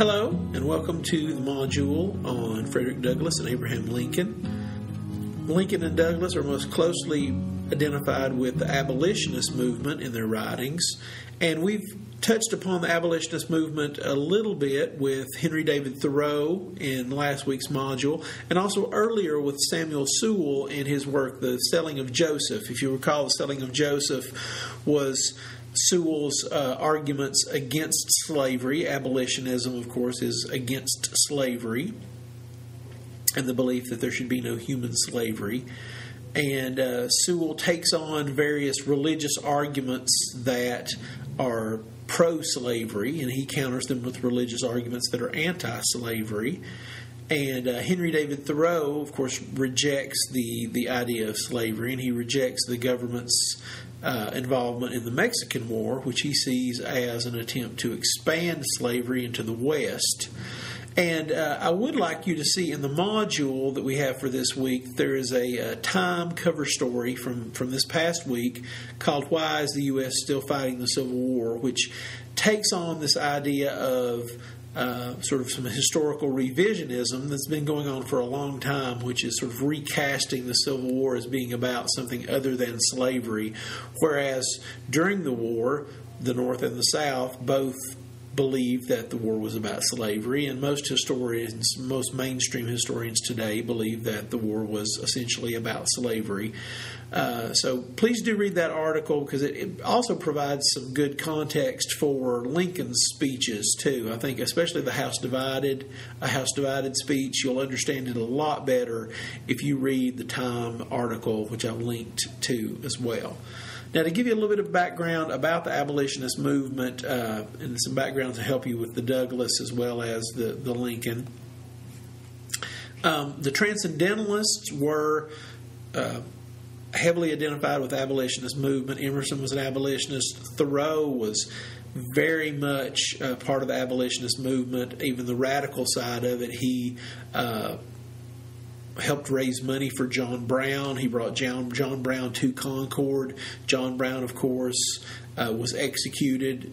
Hello, and welcome to the module on Frederick Douglass and Abraham Lincoln. Lincoln and Douglass are most closely identified with the abolitionist movement in their writings, and we've touched upon the abolitionist movement a little bit with Henry David Thoreau in last week's module, and also earlier with Samuel Sewall in his work, The Selling of Joseph. If you recall, The Selling of Joseph was Sewall's arguments against slavery. Abolitionism, of course, is against slavery and the belief that there should be no human slavery. And Sewall takes on various religious arguments that are pro-slavery, and he counters them with religious arguments that are anti-slavery. And Henry David Thoreau, of course, rejects the idea of slavery, and he rejects the government's involvement in the Mexican War, which he sees as an attempt to expand slavery into the West. And I would like you to see in the module that we have for this week, there is a Time cover story from this past week called Why is the U.S. Still Fighting the Civil War, which takes on this idea of sort of some historical revisionism that's been going on for a long time, which is sort of recasting the Civil War as being about something other than slavery, whereas during the war, the North and the South both believed that the war was about slavery, and most mainstream historians today believe that the war was essentially about slavery. So please do read that article, because it also provides some good context for Lincoln's speeches too. I think especially the House Divided speech, you'll understand it a lot better if you read the Time article, which I've linked to as well. Now, to give you a little bit of background about the abolitionist movement, and some background to help you with the Douglass as well as the Lincoln, the Transcendentalists were heavily identified with the abolitionist movement. Emerson was an abolitionist. Thoreau was very much part of the abolitionist movement, even the radical side of it. He helped raise money for John Brown. He brought John Brown to Concord. John Brown, of course, was executed.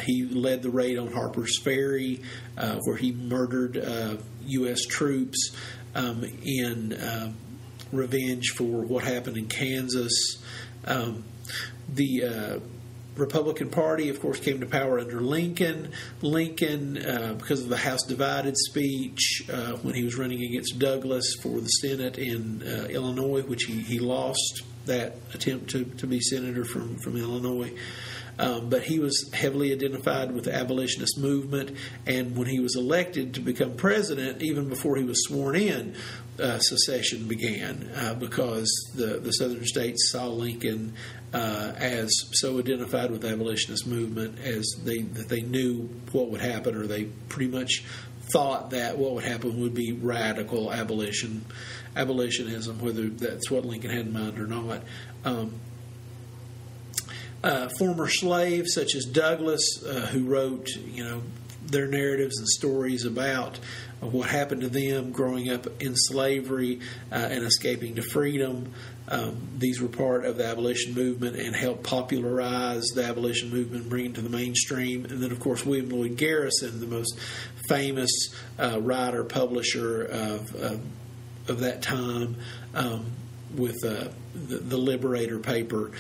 He led the raid on Harper's Ferry, where he murdered U.S. troops in revenge for what happened in Kansas. The Republican Party, of course, came to power under Lincoln. Lincoln, because of the House Divided speech, when he was running against Douglass for the Senate in Illinois, which he lost that attempt to be senator from Illinois. But he was heavily identified with the abolitionist movement, and when he was elected to become president, even before he was sworn in, secession began, because the southern states saw Lincoln as so identified with the abolitionist movement that they knew what would happen, or they pretty much thought that what would happen would be radical abolitionism, whether that's what Lincoln had in mind or not. Former slaves such as Douglass, who wrote, their narratives and stories about what happened to them growing up in slavery and escaping to freedom. These were part of the abolition movement and helped popularize the abolition movement, bring it to the mainstream. And then, of course, William Lloyd Garrison, the most famous writer, publisher of that time, with the Liberator paper,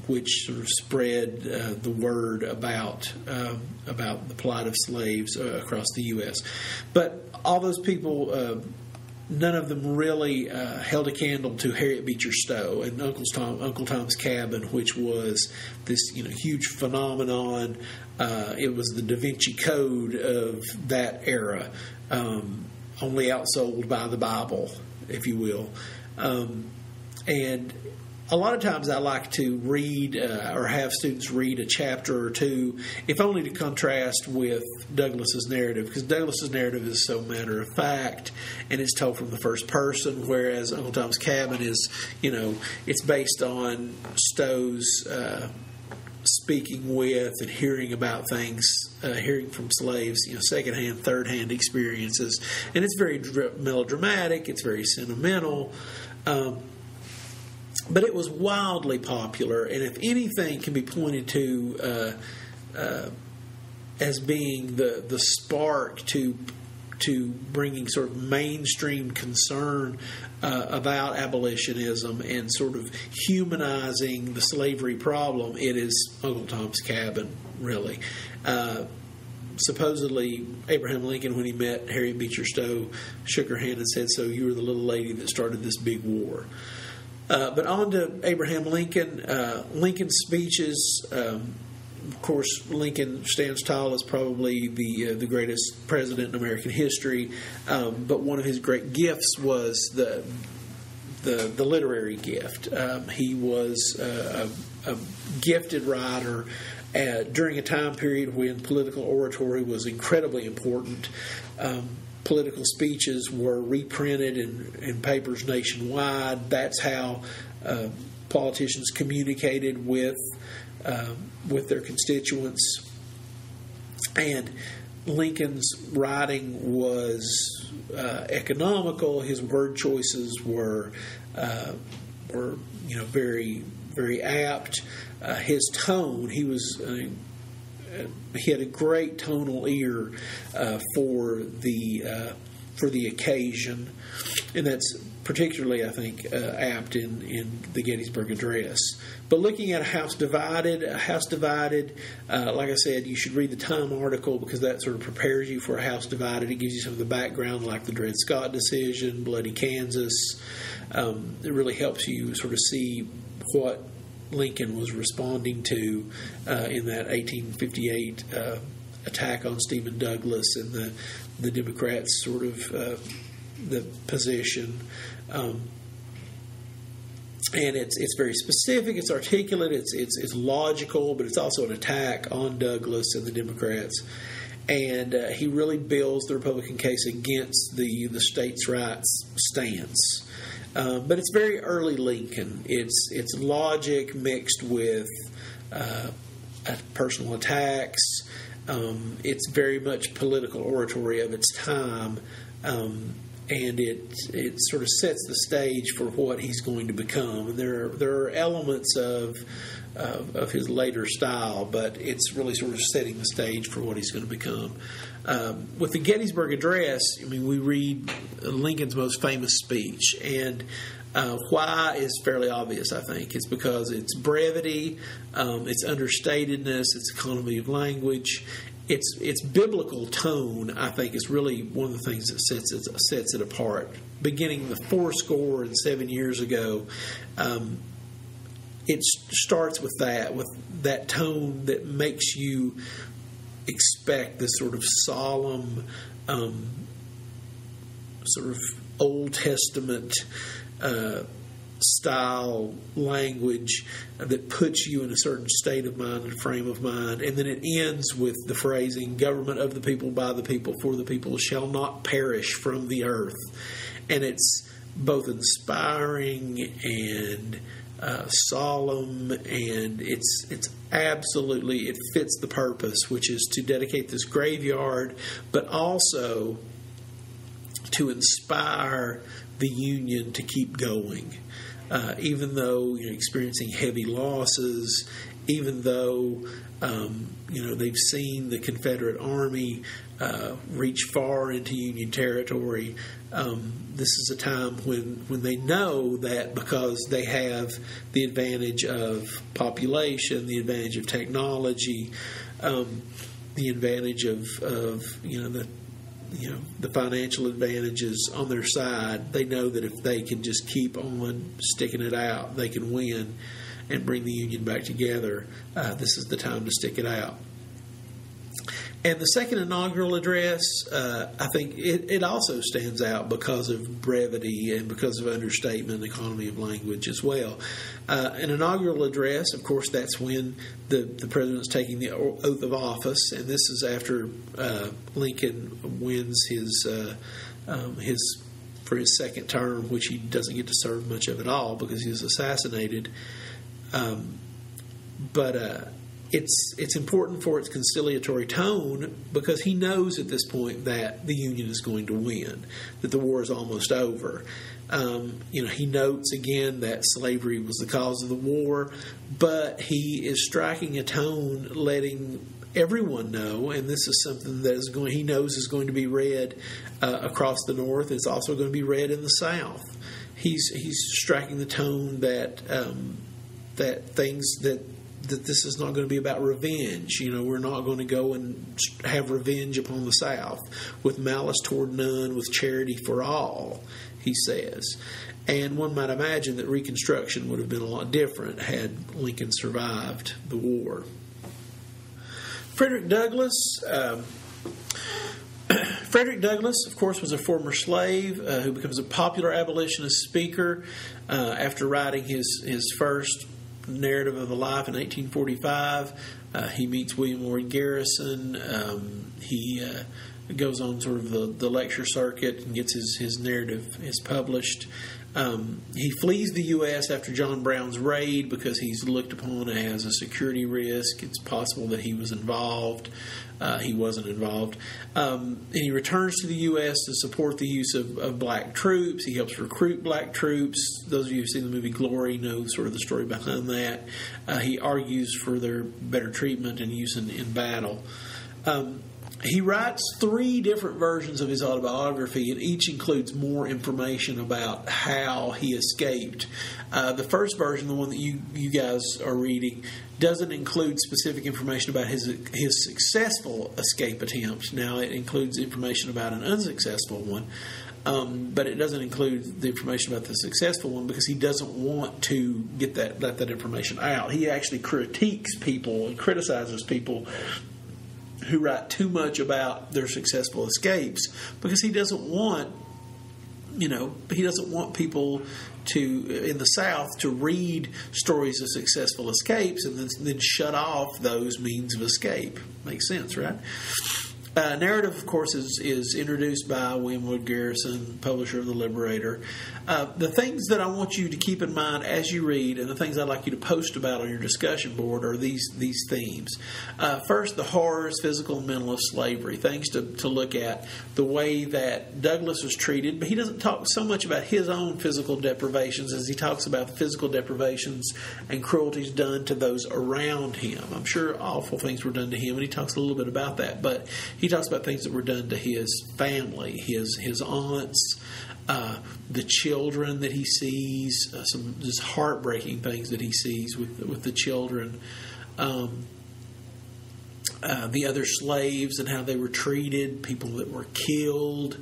which sort of spread the word about the plight of slaves across the U.S. But all those people, none of them really held a candle to Harriet Beecher Stowe and Uncle Tom's Cabin, which was this huge phenomenon. It was the Da Vinci Code of that era, only outsold by the Bible, if you will. And a lot of times I like to read or have students read a chapter or two, if only to contrast with Douglass's narrative, because Douglass's narrative is so matter of fact and it's told from the first person, whereas Uncle Tom's Cabin is, it's based on Stowe's speaking with and hearing about things, hearing from slaves, secondhand, third-hand experiences, and it's very melodramatic, it's very sentimental. But it was wildly popular, and if anything can be pointed to as being the spark to bringing sort of mainstream concern about abolitionism and sort of humanizing the slavery problem, it is Uncle Tom's Cabin, really. Supposedly, Abraham Lincoln, when he met Harriet Beecher Stowe, shook her hand and said, "So you were the little lady that started this big war." But on to Abraham Lincoln. Lincoln's speeches, of course, Lincoln stands tall as probably the greatest president in American history. But one of his great gifts was the literary gift. He was a gifted writer during a time period when political oratory was incredibly important. Political speeches were reprinted in papers nationwide. That's how politicians communicated with their constituents. And Lincoln's writing was economical. His word choices were very, very apt. His tone, he had a great tonal ear for the occasion, and that's particularly, I think, apt in the Gettysburg Address. But looking at a House Divided, like I said, you should read the Time article because that sort of prepares you for a House Divided. It gives you some of the background, like the Dred Scott decision, Bloody Kansas. It really helps you sort of see what Lincoln was responding to in that 1858 attack on Stephen Douglass and the Democrats' sort of the position. And it's very specific, it's articulate, it's logical, but it's also an attack on Douglass and the Democrats. And he really builds the Republican case against the states' rights stance. But it's very early Lincoln. It's logic mixed with personal attacks. It's very much political oratory of its time, and it sort of sets the stage for what he's going to become. And there are elements of his later style, but it's really sort of setting the stage for what he's going to become. With the Gettysburg Address, we read Lincoln's most famous speech, and why is fairly obvious, I think. It's because it's brevity, it's understatedness, it's economy of language, its biblical tone, I think, is really one of the things that sets it apart. Beginning the 77 years ago, it starts with that tone that makes you expect this sort of solemn, sort of Old Testament style language that puts you in a certain state of mind and frame of mind. And then it ends with the phrasing, government of the people, by the people, for the people, shall not perish from the earth. And it's both inspiring and solemn, and it's absolutely, it fits the purpose, which is to dedicate this graveyard, but also to inspire the Union to keep going, even though experiencing heavy losses, even though they've seen the Confederate Army reach far into Union territory. This is a time when they know that because they have the advantage of population, the advantage of technology, the advantage of the financial advantages on their side, they know that if they can just keep on sticking it out, they can win and bring the Union back together. This is the time to stick it out. And the second inaugural address, I think it also stands out because of brevity and because of understatement and economy of language as well. An inaugural address, of course, that's when the president's taking the oath of office, and this is after Lincoln wins his for his second term, which he doesn't get to serve much of at all because he was assassinated. But it's important for its conciliatory tone because he knows at this point that the Union is going to win, that the war is almost over. He notes again that slavery was the cause of the war, but he is striking a tone letting everyone know, and this is something that he knows is going to be read across the North. It's also going to be read in the South. He's striking the tone that this is not going to be about revenge. We're not going to go and have revenge upon the South with malice toward none, with charity for all, he says. And one might imagine that Reconstruction would have been a lot different had Lincoln survived the war. Frederick Douglass, of course, was a former slave who becomes a popular abolitionist speaker after writing his first narrative of the life in 1845. He meets William Lloyd Garrison. He goes on sort of the lecture circuit and gets his narrative published. He flees the U.S. after John Brown's raid because he's looked upon as a security risk. It's possible that he was involved. He wasn't involved. And he returns to the U.S. to support the use of black troops. He helps recruit black troops. Those of you who've seen the movie Glory know sort of the story behind that. He argues for their better treatment and use in battle. He writes 3 different versions of his autobiography, and each includes more information about how he escaped. The first version, the one that you guys are reading, doesn't include specific information about his successful escape attempts. Now, it includes information about an unsuccessful one, but it doesn't include the information about the successful one because he doesn't want to let that information out. He actually critiques people and criticizes people who write too much about their successful escapes because he doesn't want people in the South to read stories of successful escapes and then shut off those means of escape. Makes sense, right? Narrative, of course, is introduced by William Lloyd Garrison, publisher of The Liberator. The things that I want you to keep in mind as you read, and the things I'd like you to post about on your discussion board, are these themes. First, the horrors, physical and mental, of slavery. Things to look at. The way that Douglass was treated, but he doesn't talk so much about his own physical deprivations as he talks about the physical deprivations and cruelties done to those around him. I'm sure awful things were done to him, and he talks a little bit about that, but he talks about things that were done to his family, his aunts, the children that he sees, some just heartbreaking things that he sees with the children, the other slaves and how they were treated, people that were killed,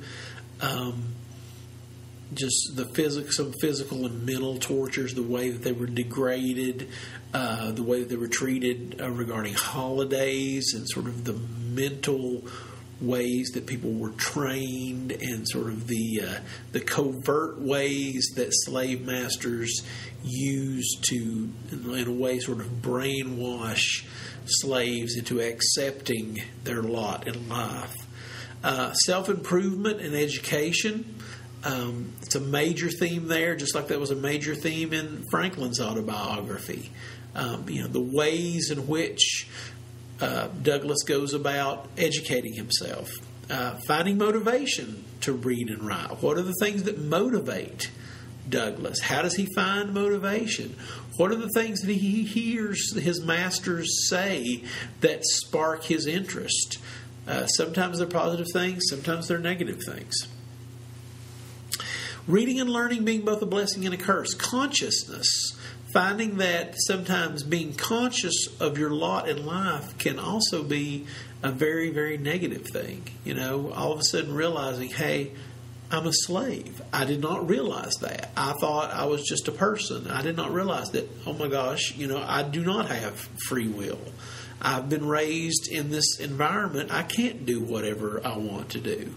just some physical and mental tortures, the way that they were degraded, the way that they were treated regarding holidays, and sort of the mental ways that people were trained, and sort of the covert ways that slave masters used to, in a way, sort of brainwash slaves into accepting their lot in life. Self-improvement and education. It's a major theme there, just like that was a major theme in Franklin's autobiography. The ways in which Douglass goes about educating himself, finding motivation to read and write. What are the things that motivate Douglass? How does he find motivation? What are the things that he hears his masters say that spark his interest? Sometimes they're positive things, sometimes they're negative things. Reading and learning being both a blessing and a curse. Consciousness. Finding that sometimes being conscious of your lot in life can also be a very, very negative thing. All of a sudden realizing, hey, I'm a slave. I did not realize that. I thought I was just a person. I did not realize that, oh my gosh, I do not have free will. I've been raised in this environment. I can't do whatever I want to do.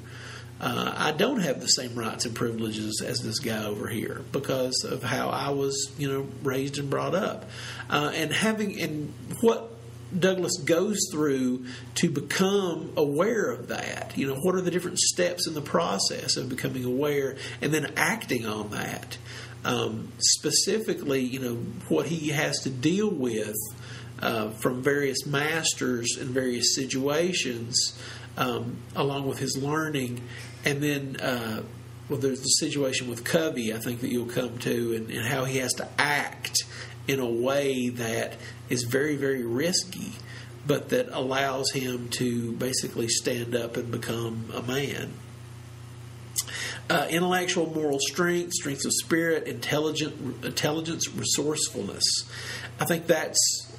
I don't have the same rights and privileges as this guy over here because of how I was, raised and brought up. And what Douglass goes through to become aware of that. What are the different steps in the process of becoming aware and then acting on that? Specifically, what he has to deal with from various masters in various situations, along with his learning. And then, there's the situation with Covey, I think, that you'll come to, and how he has to act in a way that is very, very risky. but that allows him to basically stand up and become a man. Intellectual, moral strength, strength of spirit, intelligence, resourcefulness. I think that's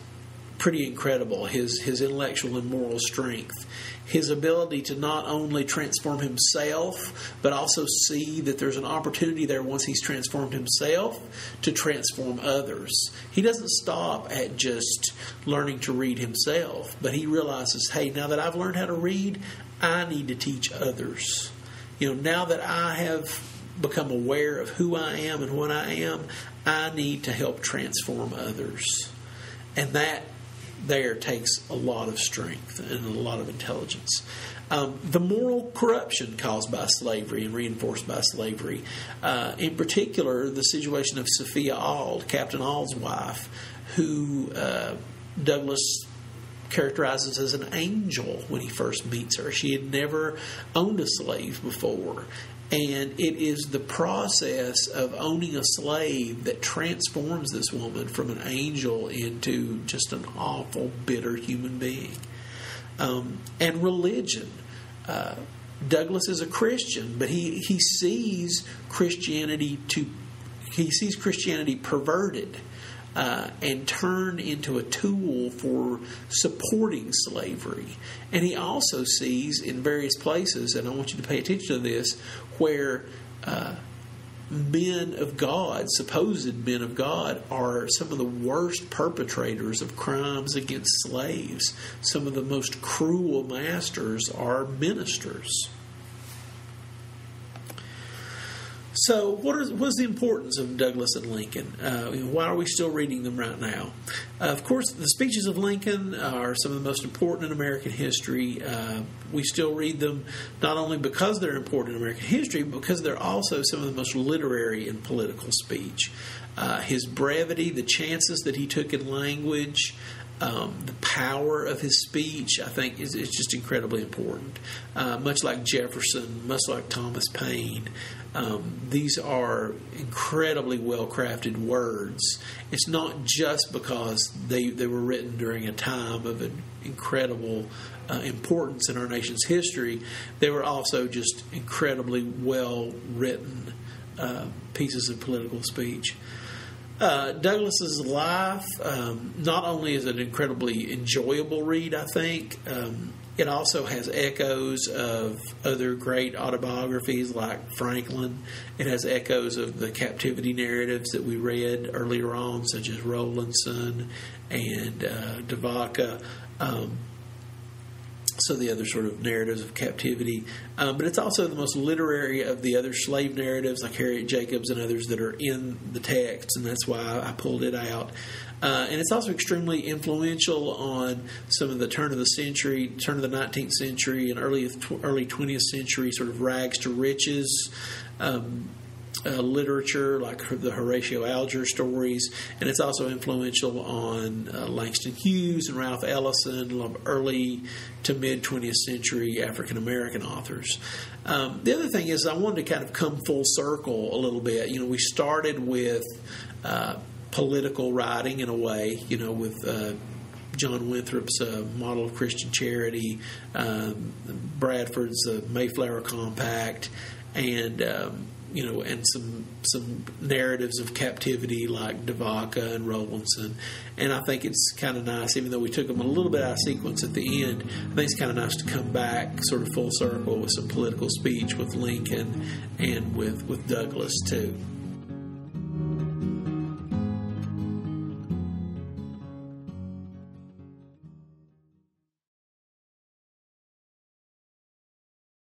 pretty incredible, his intellectual and moral strength. His ability to not only transform himself, but also see that there's an opportunity there once he's transformed himself to transform others. He doesn't stop at just learning to read himself, but he realizes, hey, now that I've learned how to read, I need to teach others. Now that I have become aware of who I am and what I am, I need to help transform others. And that there takes a lot of strength and a lot of intelligence. The moral corruption caused by slavery and reinforced by slavery, in particular the situation of Sophia Auld, Captain Auld's wife, who Douglass characterizes as an angel when he first meets her. She had never owned a slave before. And it is the process of owning a slave that transforms this woman from an angel into just an awful, bitter human being. And religion. Douglass is a Christian, but he sees Christianity perverted and turned into a tool for supporting slavery. And he also sees in various places, and I want you to pay attention to this, where men of God, supposed men of God, are some of the worst perpetrators of crimes against slaves. Some of the most cruel masters are ministers. So what is the importance of Douglass and Lincoln? Why are we still reading them right now? Of course, the speeches of Lincoln are some of the most important in American history. We still read them not only because they're important in American history, but because they're also some of the most literary and political speech. His brevity, the chances that he took in language, the power of his speech, I think, is just incredibly important. Much like Jefferson, much like Thomas Paine, these are incredibly well-crafted words. It's not just because they were written during a time of an incredible importance in our nation's history. They were also just incredibly well-written pieces of political speech. Douglass's life not only is it an incredibly enjoyable read, I think, it also has echoes of other great autobiographies like Franklin. It has echoes of the captivity narratives that we read earlier on, such as Rowlandson and Devaka. So the other sort of narratives of captivity. But it's also the most literary of the other slave narratives, like Harriet Jacobs and others that are in the text, and that's why I pulled it out. And it's also extremely influential on some of the turn of the 19th century and early 20th century sort of rags to riches literature, like the Horatio Alger stories, and it's also influential on Langston Hughes and Ralph Ellison, early to mid 20th century African American authors. The other thing is I wanted to kind of come full circle a little bit. We started with political writing in a way, with John Winthrop's Model of Christian Charity, Bradford's Mayflower Compact, and and some narratives of captivity like Devaka and Rowlandson. And I think it's kind of nice, even though we took them a little bit out of sequence at the end, I think it's kind of nice to come back sort of full circle with some political speech with Lincoln and with Douglass too.